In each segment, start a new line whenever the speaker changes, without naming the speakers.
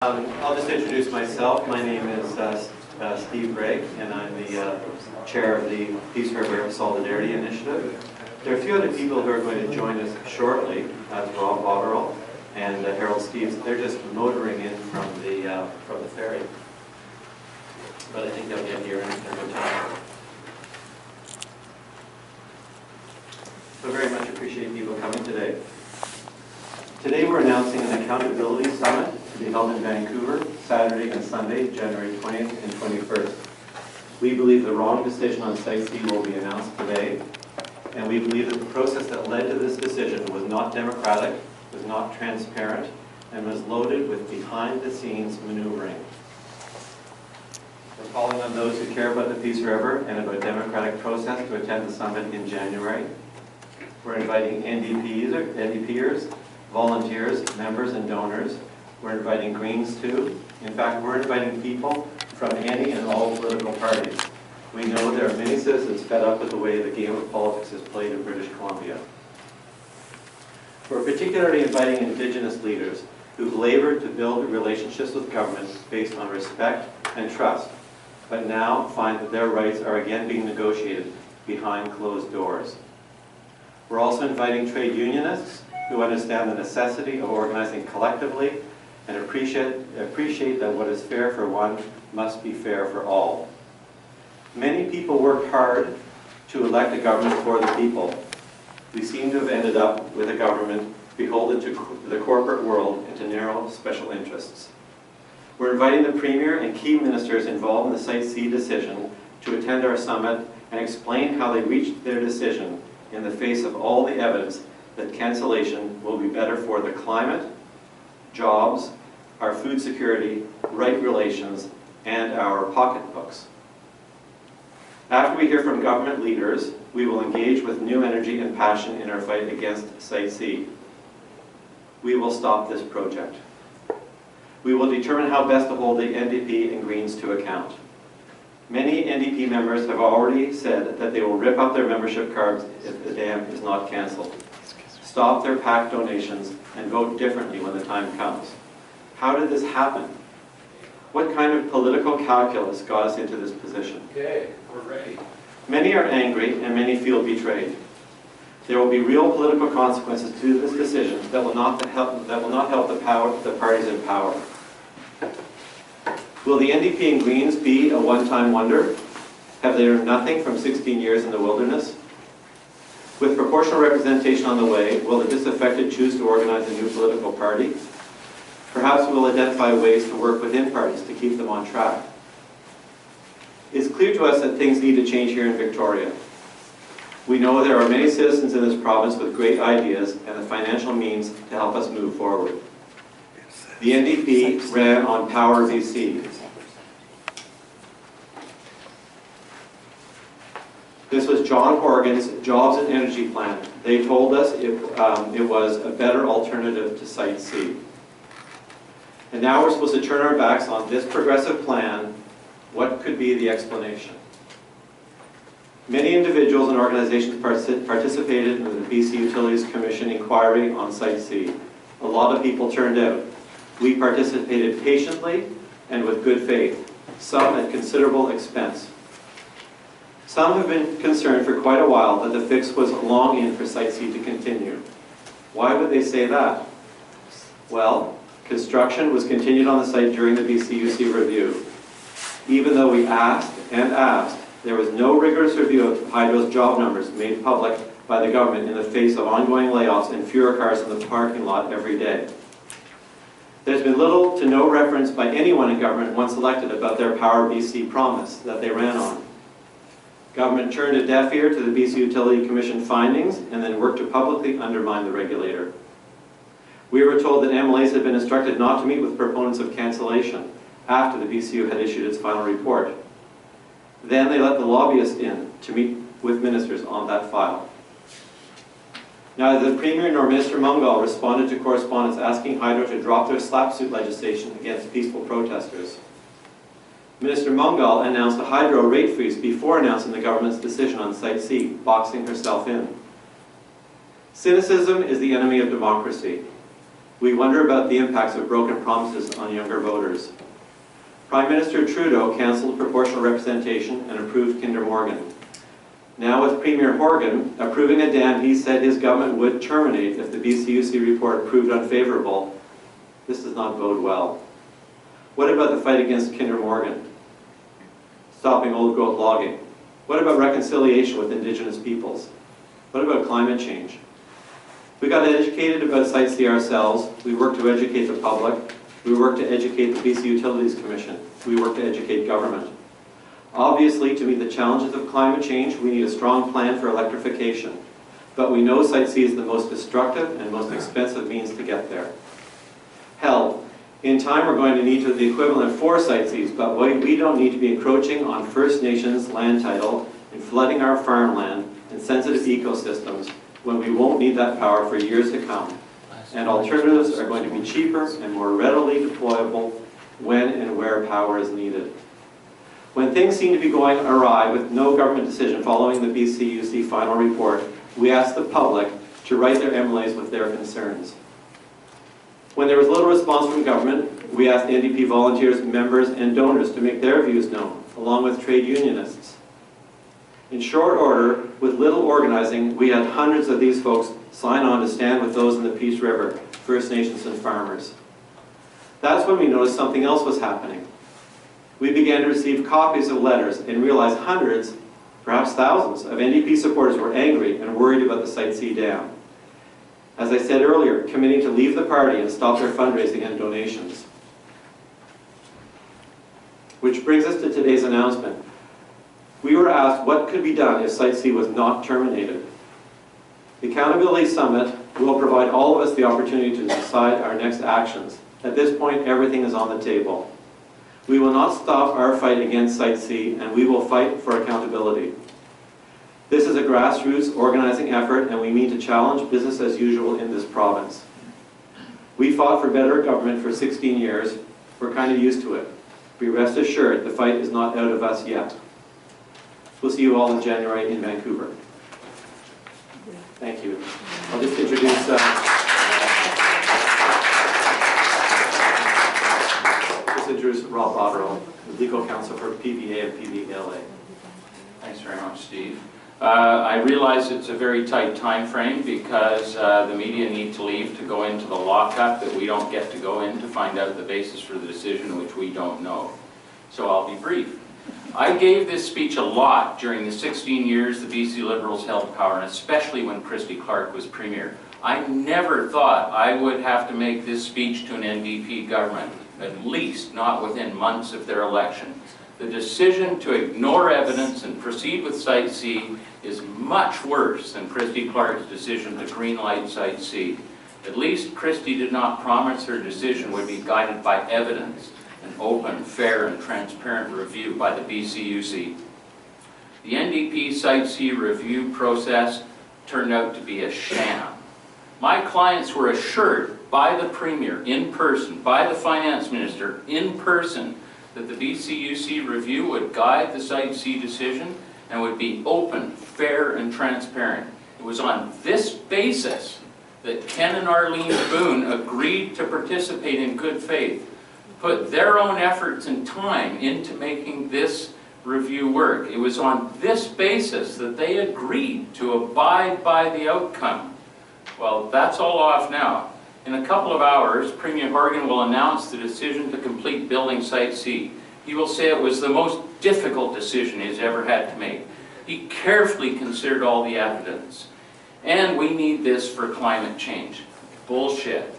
I'll just introduce myself. My name is Steve Gregg, and I'm the chair of the Peace River Solidarity Initiative. There are a few other people who are going to join us shortly, Rob Botterill and Harold Steves. They're just motoring in from the ferry, but I think they'll get here in no time. So very much appreciate people coming today. Today we're announcing an accountability summit to be held in Vancouver, Saturday and Sunday, January 20th and 21st. We believe the wrong decision on Site C will be announced today, and we believe that the process that led to this decision was not democratic, was not transparent, and was loaded with behind-the-scenes maneuvering. We're calling on those who care about the Peace River and about democratic process to attend the summit in January. We're inviting NDPers, volunteers, members, and donors. We're inviting Greens too. In fact, we're inviting people from any and all political parties. We know there are many citizens fed up with the way the game of politics is played in British Columbia. We're particularly inviting Indigenous leaders who've labored to build relationships with government based on respect and trust, but now find that their rights are again being negotiated behind closed doors. We're also inviting trade unionists who understand the necessity of organizing collectively and appreciate that what is fair for one must be fair for all. Many people worked hard to elect a government for the people. We seem to have ended up with a government beholden to the corporate world and to narrow special interests. We're inviting the Premier and key ministers involved in the Site C decision to attend our summit and explain how they reached their decision in the face of all the evidence that cancellation will be better for the climate, jobs, our food security, right relations, and our pocketbooks. After we hear from government leaders, we will engage with new energy and passion in our fight against Site C. We will stop this project. We will determine how best to hold the NDP and Greens to account. Many NDP members have already said that they will rip up their membership cards if the dam is not cancelled, stop their PAC donations, and vote differently when the time comes. How did this happen? What kind of political calculus got us into this position?
Okay, we're ready.
Many are angry and many feel betrayed. There will be real political consequences to this decision that will not help the parties in power. Will the NDP and Greens be a one-time wonder? Have they learned nothing from 16 years in the wilderness? With proportional representation on the way, will the disaffected choose to organize a new political party? Perhaps we will identify ways to work within parties to keep them on track. It's clear to us that things need to change here in Victoria. We know there are many citizens in this province with great ideas and the financial means to help us move forward. The NDP ran on Power BC. This was John Horgan's Jobs and Energy Plan. They told us it was a better alternative to Site C. And now we're supposed to turn our backs on this progressive plan. What could be the explanation? Many individuals and organizations participated in the BC Utilities Commission inquiry on Site C. A lot of people turned out. We participated patiently and with good faith, some at considerable expense. Some have been concerned for quite a while that the fix was long in for Site C to continue. Why would they say that? Well, construction was continued on the site during the BCUC review. Even though we asked and asked, there was no rigorous review of Hydro's job numbers made public by the government in the face of ongoing layoffs and fewer cars in the parking lot every day. There's been little to no reference by anyone in government once elected about their Power BC promise that they ran on. Government turned a deaf ear to the BC Utility Commission findings and then worked to publicly undermine the regulator. We were told that MLAs had been instructed not to meet with proponents of cancellation after the BCU had issued its final report. Then they let the lobbyists in to meet with ministers on that file. Neither the Premier nor Minister Mungal responded to correspondence asking Hydro to drop their slap suit legislation against peaceful protesters. Minister Mungal announced a Hydro rate freeze before announcing the government's decision on Site C, boxing herself in. Cynicism is the enemy of democracy. We wonder about the impacts of broken promises on younger voters. Prime Minister Trudeau cancelled proportional representation and approved Kinder Morgan. Now with Premier Horgan approving a dam he said his government would terminate if the BCUC report proved unfavourable, this does not bode well. What about the fight against Kinder Morgan? Stopping old growth logging? What about reconciliation with Indigenous peoples? What about climate change? We got educated about Site C ourselves. We worked to educate the public. We worked to educate the BC Utilities Commission. We worked to educate government. Obviously, to meet the challenges of climate change, we need a strong plan for electrification. But we know Site C is the most destructive and most expensive means to get there. Hell, in time we're going to need the equivalent of 4 Site Cs, but we don't need to be encroaching on First Nations land title and flooding our farmland and sensitive ecosystems when we won't need that power for years to come. And alternatives are going to be cheaper and more readily deployable when and where power is needed. When things seem to be going awry with no government decision following the BCUC final report, we ask the public to write their MLAs with their concerns. When there was little response from government, we asked NDP volunteers, members, and donors to make their views known, along with trade unionists. In short order, with little organizing, we had hundreds of these folks sign on to stand with those in the Peace River, First Nations and farmers. That's when we noticed something else was happening. We began to receive copies of letters and realized hundreds, perhaps thousands, of NDP supporters were angry and worried about the Site C dam. As I said earlier, committing to leave the party and stop their fundraising and donations. Which brings us to today's announcement. We were asked what could be done if Site C was not terminated. The Accountability Summit will provide all of us the opportunity to decide our next actions. At this point, everything is on the table. We will not stop our fight against Site C, and we will fight for accountability. This is a grassroots organizing effort, and we mean to challenge business as usual in this province. We fought for better government for 16 years. We're kind of used to it. Be rest assured, the fight is not out of us yet. We'll see you all in January in Vancouver. Thank you. I'll just introduce Rob Botterill, legal counsel for PVA and PVLA.
Thanks very much, Steve. I realize it's a very tight time frame because the media need to leave to go into the lockup that we don't get to go in to find out the basis for the decision, which we don't know. So I'll be brief. I gave this speech a lot during the 16 years the BC Liberals held power, and especially when Christy Clark was Premier. I never thought I would have to make this speech to an NDP government, at least not within months of their election. The decision to ignore evidence and proceed with Site C is much worse than Christy Clark's decision to greenlight Site C. At least Christy did not promise her decision would be guided by evidence, an open, fair, and transparent review by the BCUC. The NDP Site C review process turned out to be a sham. My clients were assured by the Premier in person, by the Finance Minister in person, that the BCUC review would guide the Site C decision and would be open, fair, and transparent. It was on this basis that Ken and Arlene Boone agreed to participate in good faith, put their own efforts and time into making this review work. It was on this basis that they agreed to abide by the outcome. Well, that's all off now. In a couple of hours, Premier Horgan will announce the decision to complete building Site C. He will say it was the most difficult decision he's ever had to make. He carefully considered all the evidence. And we need this for climate change. Bullshit.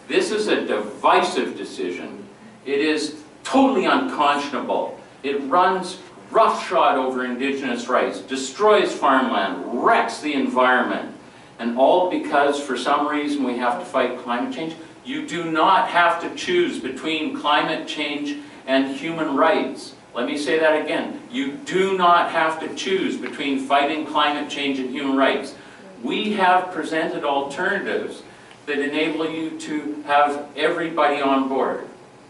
This is a divisive decision. It is totally unconscionable. It runs roughshod over Indigenous rights, destroys farmland, wrecks the environment. And all because, for some reason, we have to fight climate change. You do not have to choose between climate change and human rights. Let me say that again. You do not have to choose between fighting climate change and human rights. We have presented alternatives that enable you to have everybody on board.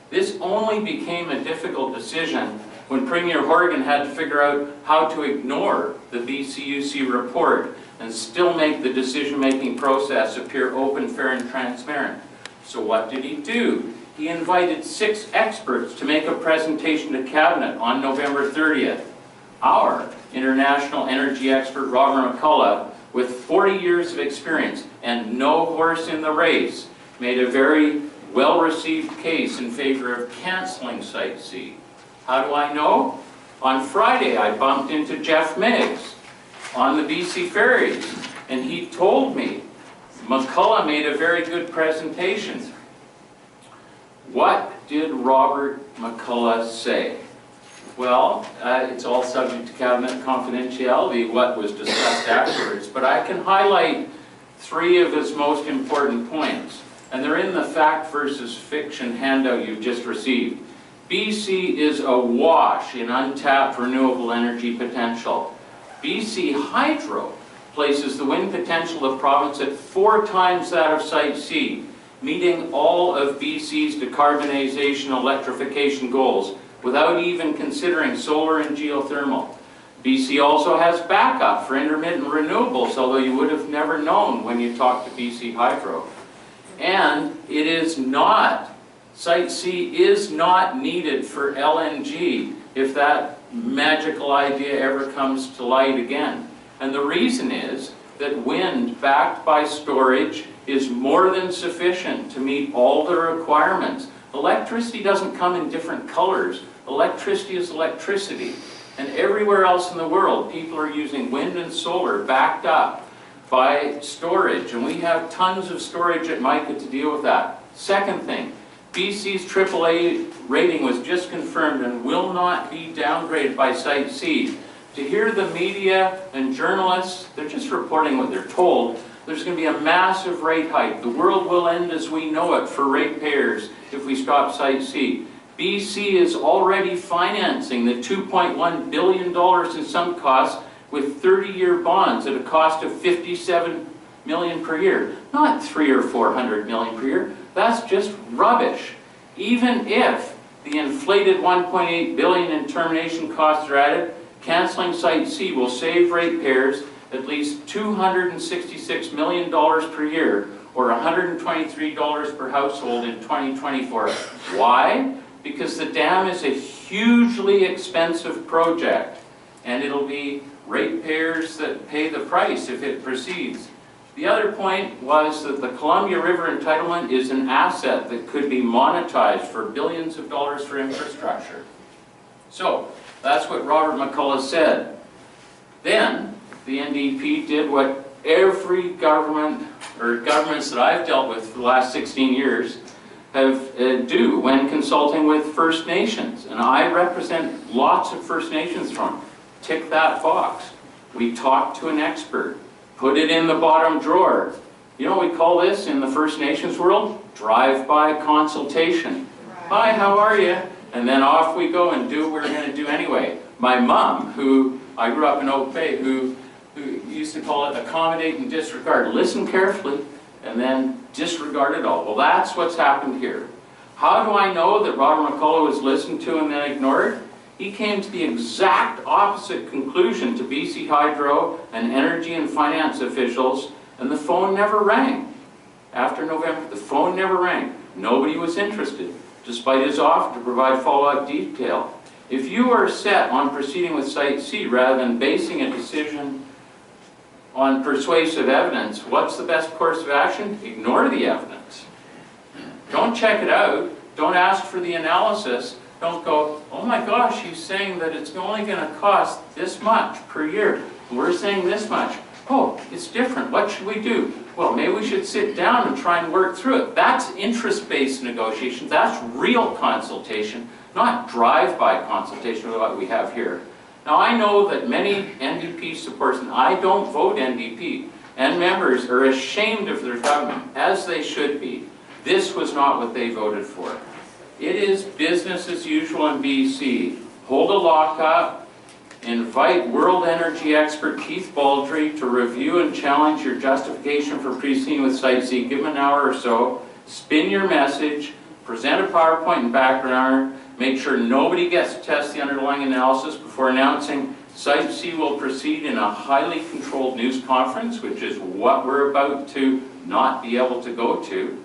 This only became a difficult decision when Premier Horgan had to figure out how to ignore the BCUC report and still make the decision-making process appear open, fair, and transparent. So what did he do? He invited 6 experts to make a presentation to Cabinet on November 30th. Our international energy expert, Robert McCullough, with 40 years of experience and no horse in the race, made a very well-received case in favor of cancelling Site C. How do I know? On Friday, I bumped into Jeff Meigs on the BC Ferries, and he told me McCullough made a very good presentation. What did Robert McCullough say? Well, it's all subject to Cabinet confidentiality, what was discussed afterwards, but I can highlight 3 of his most important points, and they're in the fact versus fiction handout you've just received. BC is awash in untapped renewable energy potential. BC Hydro places the wind potential of province at 4 times that of Site C, meeting all of BC's decarbonization electrification goals without even considering solar and geothermal. BC also has backup for intermittent renewables, although you would have never known when you talked to BC Hydro. And it is not, Site C is not needed for LNG if that magical idea ever comes to light again. And the reason is that wind backed by storage is more than sufficient to meet all the requirements. Electricity doesn't come in different colors. Electricity is electricity. And everywhere else in the world, people are using wind and solar backed up by storage. And we have tons of storage at Mica to deal with that. Second thing, BC's AAA rating was just confirmed and will not be downgraded by Site C. To hear the media and journalists, they're just reporting what they're told. There's going to be a massive rate hike. The world will end as we know it for ratepayers if we stop Site C. BC is already financing the $2.1 billion in some costs with 30-year bonds at a cost of $57 million per year. Not $300 or $400 million per year. That's just rubbish. Even if the inflated $1.8 billion in termination costs are added, cancelling Site C will save ratepayers at least $266 million per year, or $123 per household in 2024. Why? Because the dam is a hugely expensive project, and it'll be ratepayers that pay the price if it proceeds. The other point was that the Columbia River entitlement is an asset that could be monetized for billions of dollars for infrastructure. So, that's what Robert McCullough said. Then, the NDP did what every government, or governments that I've dealt with for the last 16 years, have do when consulting with First Nations. And I represent lots of First Nations from. Tick that box. We talk to an expert. Put it in the bottom drawer. You know what we call this in the First Nations world? Drive-by consultation. Hi, how are you? And then off we go and do what we're going to do anyway. My mom, who I grew up in Oak Bay, who used to call it accommodate and disregard. Listen carefully and then disregard it all. Well, that's what's happened here. How do I know that Robert McCullough was listened to and then ignored? He came to the exact opposite conclusion to BC Hydro and energy and finance officials, and the phone never rang. After November, the phone never rang. Nobody was interested, despite his offer to provide follow-up detail. If you are set on proceeding with Site C rather than basing a decision on persuasive evidence, what's the best course of action? Ignore the evidence. Don't check it out. Don't ask for the analysis. Don't go, oh my gosh, he's saying that it's only going to cost this much per year. We're saying this much. Oh, it's different. What should we do? Well, maybe we should sit down and try and work through it. That's interest-based negotiation. That's real consultation, not drive-by consultation like we have here. Now, I know that many NDP supporters, and I don't vote NDP, and members are ashamed of their government, as they should be. This was not what they voted for. It is business as usual in BC. Hold a lockup, invite world energy expert Keith Baldry to review and challenge your justification for proceeding with Site C. Give him an hour or so, spin your message, present a PowerPoint and background, make sure nobody gets to test the underlying analysis before announcing Site C will proceed in a highly controlled news conference, which is what we're about to not be able to go to.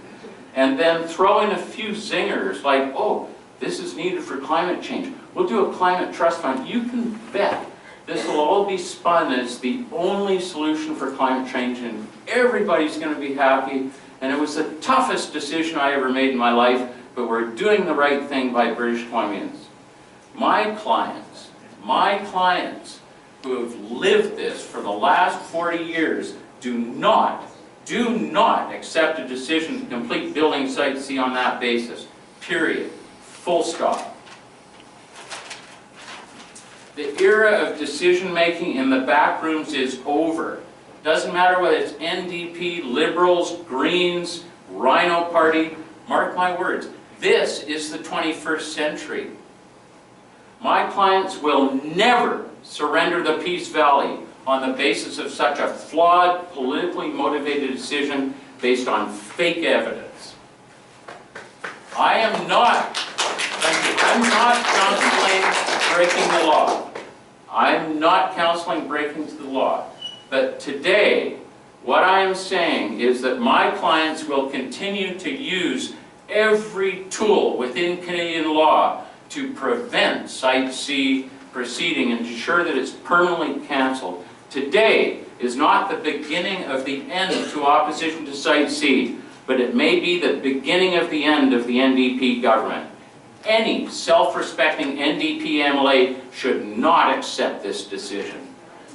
and then throw in a few zingers like, oh, this is needed for climate change. We'll do a climate trust fund. You can bet this will all be spun as the only solution for climate change, and everybody's going to be happy. And it was the toughest decision I ever made in my life, but we're doing the right thing by British Columbians. My clients who have lived this for the last 40 years do not accept a decision to complete building Site C on that basis. Period. Full stop. The era of decision-making in the back rooms is over. Doesn't matter whether it's NDP, Liberals, Greens, Rhino Party. Mark my words, this is the 21st century. My clients will never surrender the Peace Valley on the basis of such a flawed, politically motivated decision based on fake evidence. I am not counseling breaking the law. I'm not counseling breaking the law. But today, what I am saying is that my clients will continue to use every tool within Canadian law to prevent Site C proceeding and ensure that it's permanently cancelled. Today is not the beginning of the end to opposition to Site C, but it may be the beginning of the end of the NDP government. Any self-respecting NDP MLA should not accept this decision.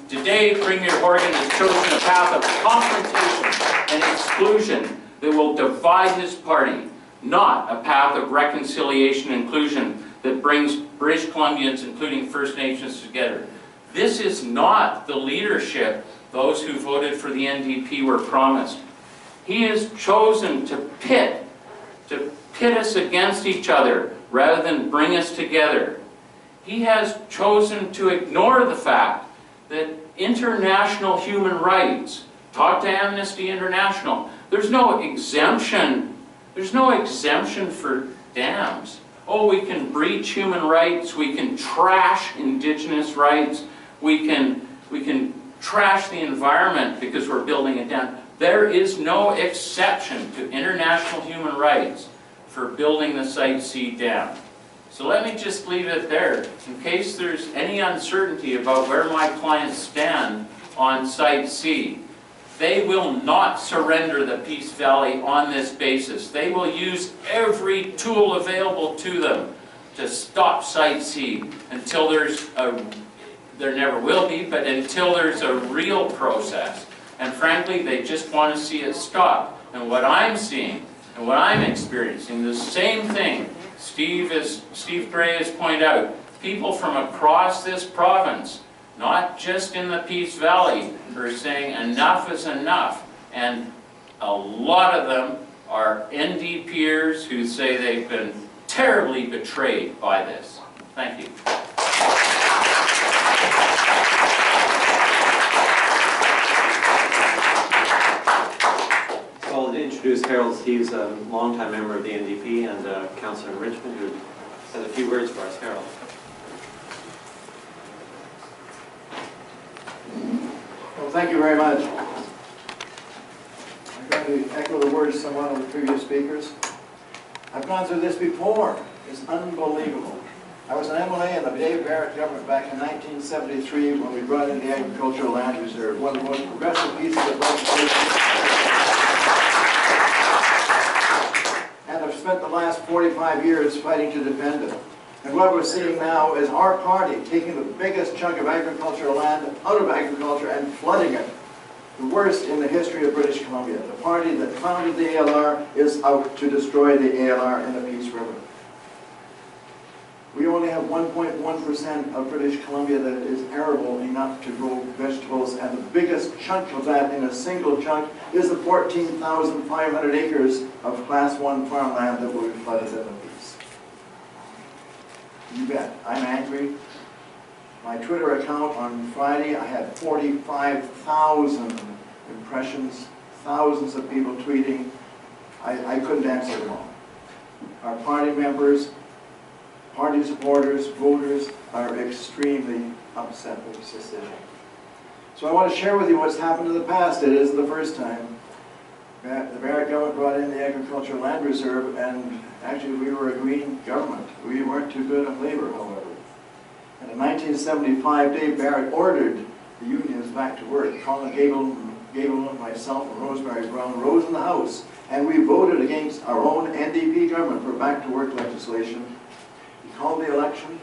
Today, Premier Horgan has chosen a path of confrontation and exclusion that will divide his party, not a path of reconciliation and inclusion that brings British Columbians, including First Nations, together. This is not the leadership those who voted for the NDP were promised. He has chosen to pit us against each other rather than bring us together. He has chosen to ignore the fact that international human rights, talk to Amnesty International, there's no exemption for dams. Oh, we can breach human rights, we can trash Indigenous rights, we can trash the environment because we're building a dam. There is no exception to international human rights for building the Site C dam. So let me just leave it there. In case there's any uncertainty about where my clients stand on Site C, they will not surrender the Peace Valley on this basis. They will use every tool available to them to stop Site C until there never will be, but until there's a real process. And frankly, they just want to see it stop. And what I'm seeing and what I'm experiencing, the same thing Steve Gray has pointed out, people from across this province, not just in the Peace Valley, are saying enough is enough. And a lot of them are NDPers who say they've been terribly betrayed by this. Thank you.
So I'll introduce Harold. He's a longtime member of the NDP and a councillor in Richmond who has a few words for us. Harold.
Well, thank you very much. I'm going to echo the words of some of the previous speakers. I've gone through this before. It's unbelievable. I was an MLA in the Dave Barrett government back in 1973 when we brought in the Agricultural Land Reserve, one of the most progressive pieces of legislation. And I've spent the last 45 years fighting to defend it. And what we're seeing now is our party taking the biggest chunk of agricultural land out of agriculture and flooding it. The worst in the history of British Columbia. The party that founded the ALR is out to destroy the ALR in the Peace River. We only have 1.1% of British Columbia that is arable enough to grow vegetables, and the biggest chunk of that in a single chunk is the 14,500 acres of Class 1 farmland that will be flooded in the Peace. You bet. I'm angry. My Twitter account on Friday, I had 45,000 impressions, thousands of people tweeting. I couldn't answer them all. Our party members, party supporters, voters are extremely upset with this decision. So I want to share with you what's happened in the past. It isn't the first time. The Barrett government brought in the Agricultural Land Reserve, and actually we were a green government. We weren't too good on labor, however. And in 1975, Dave Barrett ordered the unions back to work. Colin Gableman, myself, and Rosemary Brown rose in the House, and we voted against our own NDP government for back-to-work legislation. He called the election,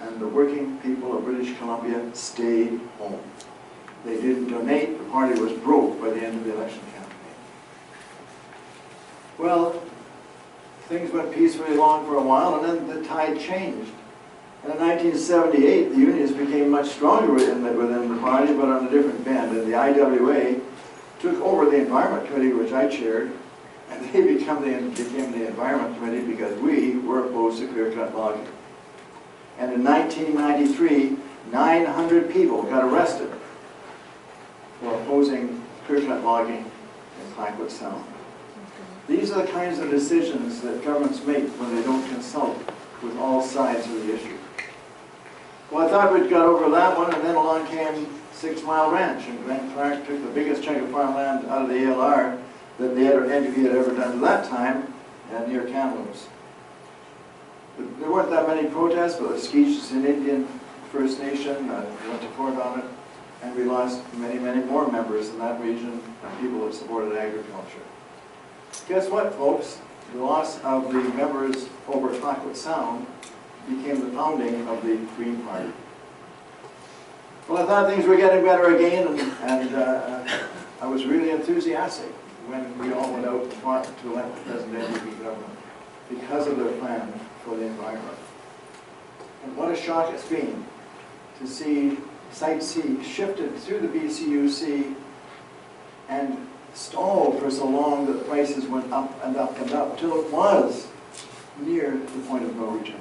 and the working people of British Columbia stayed home. They didn't donate. The party was broke by the end of the election campaign. Well, things went peacefully along for a while, and then the tide changed. And in 1978, the unions became much stronger within the party, but on a different bend. And the IWA took over the Environment Committee, which I chaired, and they became the Environment Committee because we were opposed to clear-cut logging. And in 1993, 900 people got arrested for opposing clear-cut logging in Clayoquot Sound. These are the kinds of decisions that governments make when they don't consult with all sides of the issue. Well, I thought we'd got over that one, and then along came 6 Mile Ranch, and Glenn Clark took the biggest chunk of farmland out of the ALR that the NDP had ever done to that time, near Kamloops. There weren't that many protests, but the Skeeches and Indian First Nation went to court on it, and we lost many, many more members in that region and people that supported agriculture. Guess what, folks? The loss of the members over Clayoquot Sound became the founding of the Green Party. Well, I thought things were getting better again, and I was really enthusiastic when we all went out to elect the present NDP government because of their plan for the environment. And what a shock it's been to see Site C shifted through the BCUC and stalled for so long that the prices went up and up and up till it was near the point of no return.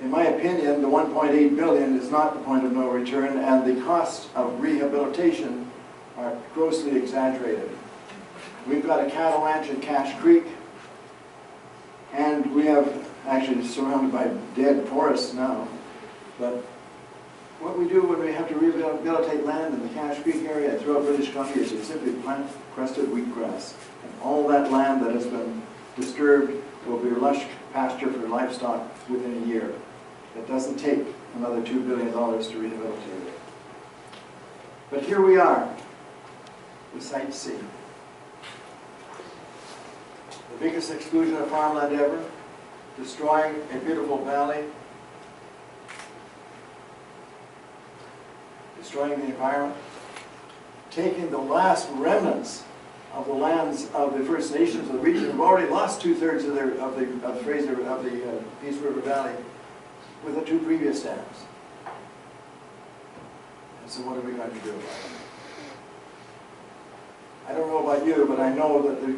In my opinion, the 1.8 billion is not the point of no return, and the costs of rehabilitation are grossly exaggerated. We've got a cattle ranch at Cache Creek, and we have actually surrounded by dead forests now. But what we do when we have to rehabilitate land in the Cache Creek area and throughout British Columbia is we simply plant crested wheatgrass. And all that land that has been disturbed will be lush pasture for livestock within a year. It doesn't take another $2 billion to rehabilitate it. But here we are, with Site C. The biggest exclusion of farmland ever, destroying a beautiful valley, destroying the environment, taking the last remnants of the lands of the First Nations of the region who've already lost 2/3 of the Peace River Valley with the 2 previous dams. And so what are we going to do about it? I don't know about you, but I know that the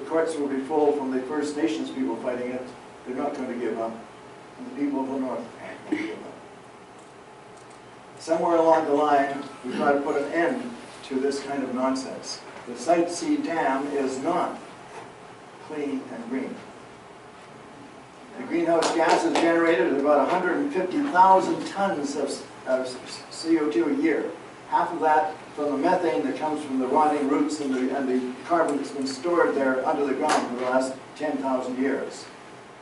courts will be full from the First Nations people fighting it. They're not going to give up. And the people of the North aren't going to give up. Somewhere along the line, we've got to put an end to this kind of nonsense. The Site C dam is not clean and green. The greenhouse gases generated about 150,000 tons of CO2 a year. Half of that from the methane that comes from the rotting roots and the carbon that's been stored there under the ground for the last 10,000 years.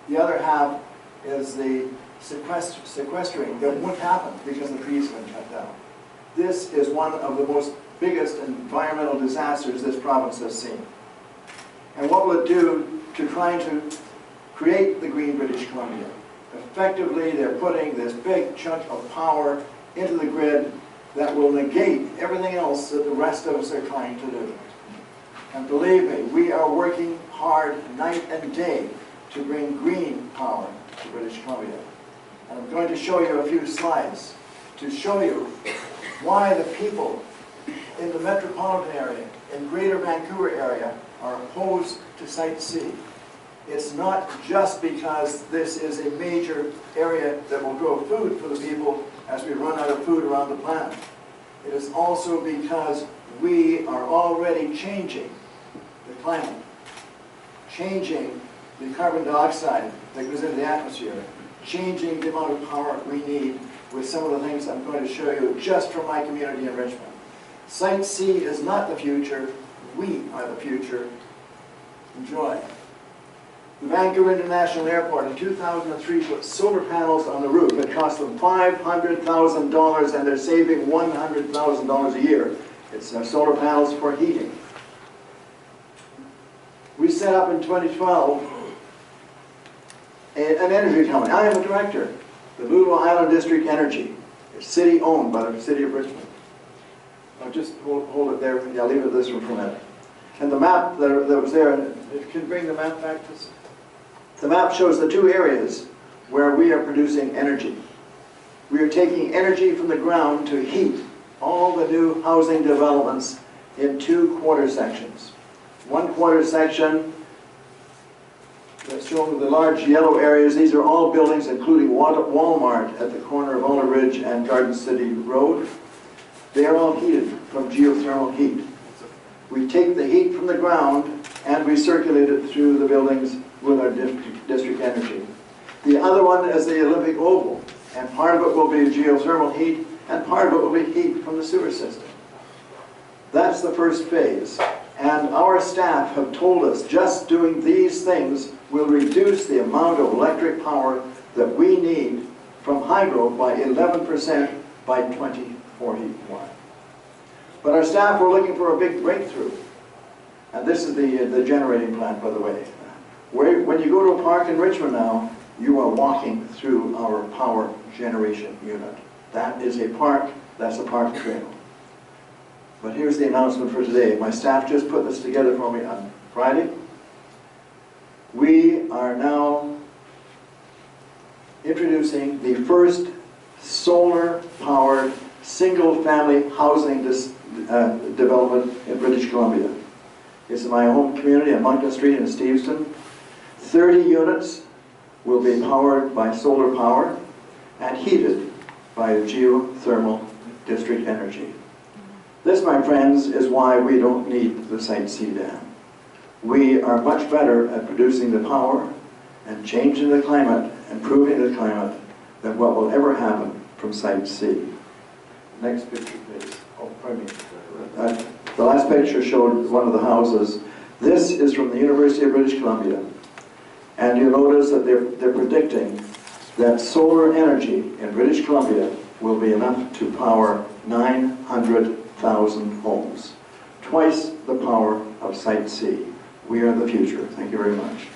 The other half is the sequestering that won't happen because the trees have been cut down. This is one of the most biggest environmental disasters this province has seen. And what will it do to trying to create the green British Columbia? Effectively, they're putting this big chunk of power into the grid that will negate everything else that the rest of us are trying to do. And believe me, we are working hard night and day to bring green power to British Columbia. And I'm going to show you a few slides to show you why the people in the metropolitan area, in Greater Vancouver area, are opposed to Site C. It's not just because this is a major area that will grow food for the people as we run out of food around the planet. It is also because we are already changing the climate, changing the carbon dioxide that goes into the atmosphere, changing the amount of power we need with some of the things I'm going to show you just from my community in Richmond. Site C is not the future. We are the future. Enjoy. The Vancouver International Airport in 2003 put solar panels on the roof. It cost them $500,000 and they're saving $100,000 a year. It's solar panels for heating. We set up in 2012 an energy company. I am a director. The Blue Island District Energy. It's city owned by the city of Richmond. I'll just hold it there. I'll leave it this one for a minute. And the map that was there, can you bring the map back to us? The map shows the two areas where we are producing energy. We are taking energy from the ground to heat all the new housing developments in 2 quarter sections. 1 quarter section that's shown with the large yellow areas. These are all buildings including Walmart at the corner of Olive Ridge and Garden City Road. They are all heated from geothermal heat. We take the heat from the ground and we circulate it through the buildings with our district energy. The other one is the Olympic Oval, and part of it will be geothermal heat, and part of it will be heat from the sewer system. That's the first phase. And our staff have told us just doing these things will reduce the amount of electric power that we need from hydro by 11% by 2041. But our staff were looking for a big breakthrough. And this is the generating plant, by the way. When you go to a park in Richmond now, you are walking through our power generation unit. That is a park, that's a park trail. But here's the announcement for today. My staff just put this together for me on Friday. We are now introducing the first solar-powered single-family housing development in British Columbia. It's in my home community on Moncton Street in Steveston. 30 units will be powered by solar power and heated by geothermal district energy. This, my friends, is why we don't need the Site C dam. We are much better at producing the power and changing the climate, improving the climate, than what will ever happen from Site C. Next picture, please. Oh, pardon me. The last picture showed one of the houses. This is from the University of British Columbia. And you'll notice that they're predicting that solar energy in British Columbia will be enough to power 900,000 homes. Twice the power of Site C. We are the future. Thank you very much.